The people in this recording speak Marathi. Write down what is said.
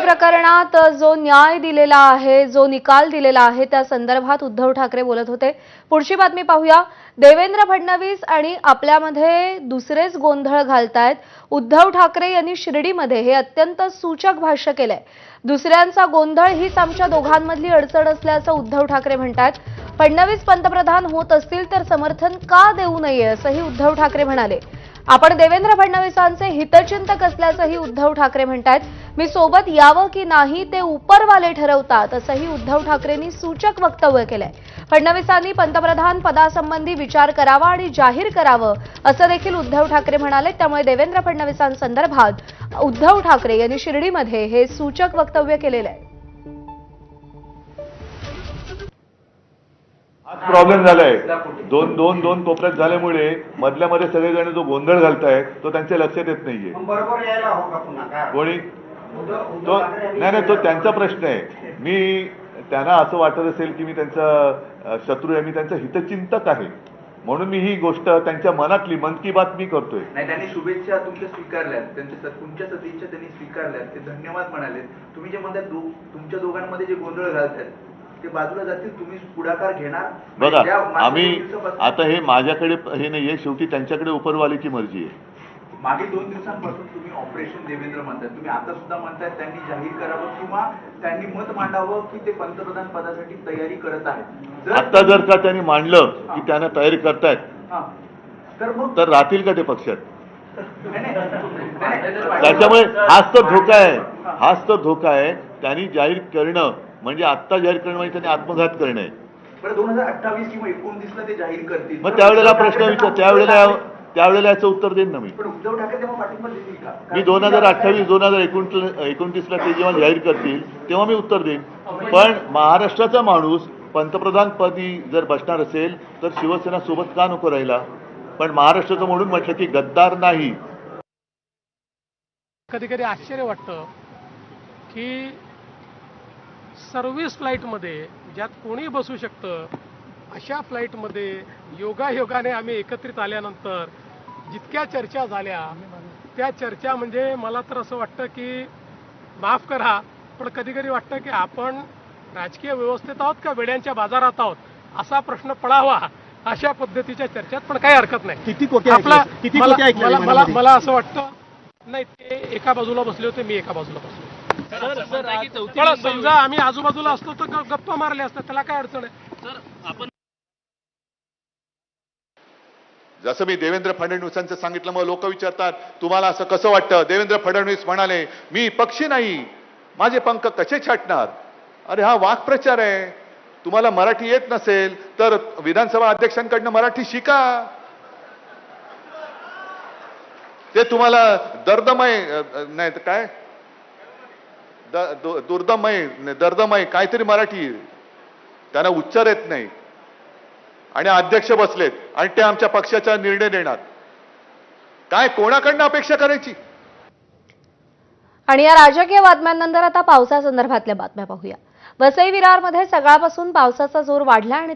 प्रकरणात जो न्याय दिलेला आहे, जो निकाल दिलेला आहे त्या संदर्भात उद्धव ठाकरे बोलत होते। पुढची बातमी पाहूया। देवेंद्र फडणवीस आणि आपल्यामध्ये दुसरेच गोंधळ घालतायत। उद्धव ठाकरे यांनी शिर्डीमध्ये हे अत्यंत सूचक भाष्य केलंय। दुसऱ्यांचा गोंधळ हीच आमच्या दोघांमधली अडचण असल्याचं उद्धव ठाकरे म्हणतात। फडणवीस पंतप्रधान होत असतील तर समर्थन का देऊ नये असंही उद्धव ठाकरे म्हणाले। आपण देवेंद्र फडणवीसांचे हितचिंतक असल्याचंही उद्धव ठाकरे म्हणतात। मी सोबत यावं की नाही ते उपरवाले ठरवतात असंही उद्धव ठाकरेंनी सूचक वक्तव्य केलंय। फडणवीसांनी पंतप्रधान पदासंबंधी विचार करावा आणि जाहीर करावं असं देखील उद्धव ठाकरे म्हणाले। त्यामुळे देवेंद्र फडणवीसांसंदर्भात उद्धव ठाकरे यांनी शिर्डीमध्ये हे सूचक वक्तव्य केलेलं आहे। आज प्रॉब्लेम झालाय, दोन कोपऱ्यात झाल्यामुळे मधल्या मध्ये सगळेजण जो गोंधळ घालतायत तो त्यांच्या लक्षात येत नाहीये। कोणी तो नाही, तो त्यांचा प्रश्न आहे। मी त्यांना असं वाटत असेल की मी त्यांचा शत्रू आहे, मी त्यांचा हितचिंतक आहे, म्हणून मी ही गोष्ट त्यांच्या मनातली मन की बात मी करतोय। नाही, त्यांनी शुभेच्छा तुमच्या स्वीकारल्यात, तुमच्या सदिच्छा त्यांनी स्वीकारल्यात, ते धन्यवाद म्हणाले। तुम्ही जे म्हणतात तुमच्या दोघांमध्ये जे गोंधळ घालतायत ते बाजूला जातील, तुम्ही पुढाकार घेणार। बघा, आम्ही आता हे माझ्याकडे हे नाहीये, शेवटी त्यांच्याकडे उपरवालीची मर्जी आहे। मागे 2 दिवसांपासून तुम्ही ऑपरेशन देवेंद्र म्हणताय, तुम्ही आता सुद्धा म्हणताय त्यांनी जाहीर करावं किंवा त्यांनी मत मांडावं की ते पंतप्रधान पदासाठी तयारी करत आहेत। आता जर का त्यांनी मांडलं की त्यांना तयारी करतायत तर राहतील का ते पक्षात? त्याच्यामुळे हाच तर धोका आहे, हाच तर धोका आहे। त्यांनी जाहीर करणं म्हणजे आत्ता जाहीर करणं म्हणजे त्यांनी आत्मघात करणं आहे। 2028 किंवा 29 ते जाहीर करतील, मग त्यावेळेला प्रश्न विचार, त्यावेळेला याचं उत्तर देईन ना मी। पण उद्धव ठाकरे तेव्हा पाठिंबा देतील का? मी 2028 2029ला ते जेव्हा जाहीर करतील तेव्हा मी उत्तर देईन। पण महाराष्ट्राचा माणूस पंतप्रधानपदी जर बसणार असेल तर शिवसेना सोबत का नको राहिला? पण महाराष्ट्राचं म्हणून म्हटलं की गद्दार नाही। कधी कधी आश्चर्य वाटतं की सर्व्हिस फ्लाईटमध्ये ज्यात कोणी बसू शकतं अशा फ्लाईटमध्ये योगायोगाने आम्ही एकत्रित आल्यानंतर जितक्या चर्चा झाल्या त्या चर्चा म्हणजे मला तर असं वाटतं की माफ करा पण कधी कधी वाटतं की आपण राजकीय व्यवस्थेत आहोत का वेड्यांच्या बाजारात आहोत असा प्रश्न पडावा अशा पद्धतीच्या चर्चेत। पण काही हरकत नाही। किती कोटी मला असं वाटतं नाही, ते एका बाजूला बसले होते, मी एका बाजूला बसलो। समजा आम्ही आजूबाजूला असतो तर गप्पा मारले असतात, त्याला काय अडचण आहे? सर, आपण जसं मी देवेंद्र फडणवीसांचं सांगितलं, मग लोक विचारतात तुम्हाला असं कसं वाटतं? देवेंद्र फडणवीस म्हणाले मी पक्षी नाही, माझे पंख कसे छाटणार? अरे हा वाक्प्रचार आहे। तुम्हाला मराठी येत नसेल तर विधानसभा अध्यक्षांकडनं मराठी शिका। ते तुम्हाला दर्दमय नाही तर काय दर्दमय काहीतरी मराठी, त्यांना उच्चार येत नाही आणि अध्यक्ष बसलेत आणि ते आमच्या पक्षाचा निर्णय देणार। काय कोणाकडनं अपेक्षा करायची? आणि या राजकीय बातम्यांनंतर आता पावसासंदर्भातल्या बातम्या पाहूया। वसई विरारमध्ये सकाळपासून पावसाचा जोर वाढला आणि